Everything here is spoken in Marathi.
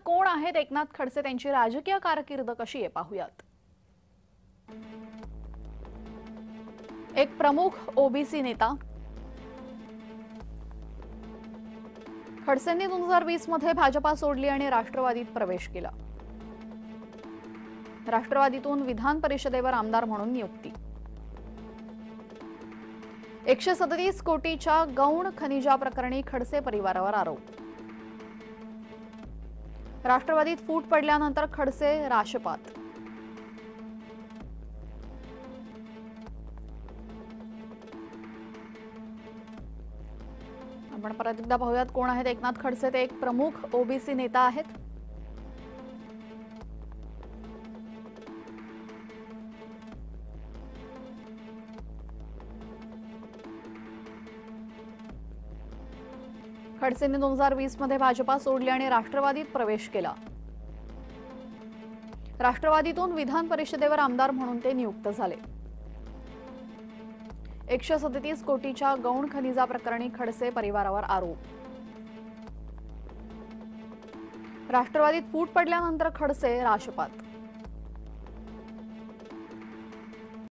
कोण आहेत एकनाथ खडसे, त्यांची राजकीय कारकीर्द कशी आहे पाहूयात। एक प्रमुख ओबीसी नेता। खडसेंनी 2020 मध्ये भाजपा सोडली आणि राष्ट्रवादीत प्रवेश केला। राष्ट्रवादीतून विधान परिषदेवर आमदार म्हणून नियुक्ती। 137 कोटीच्या गौण खनिजा प्रकरणी खडसे परिवारावर आरोप। राष्ट्रवादीत फूट पडल्यानंतर खडसे राशपात। आपण परत एकदा पाहूयात कोण आहेत एकनाथ खडसे। ते एक प्रमुख ओबीसी नेता आहेत। खडसेंनी 2020 मध्ये भाजपा सोडली आणि राष्ट्रवादीत प्रवेश केला। राष्ट्रवादीतून विधान परिषदेवर आमदार म्हणून ते नियुक्त झाले। 137 कोटीच्या गौण खनिजा प्रकरणी खडसे परिवारावर आरोप। राष्ट्रवादीत फूट पडल्यानंतर खडसे राशपात।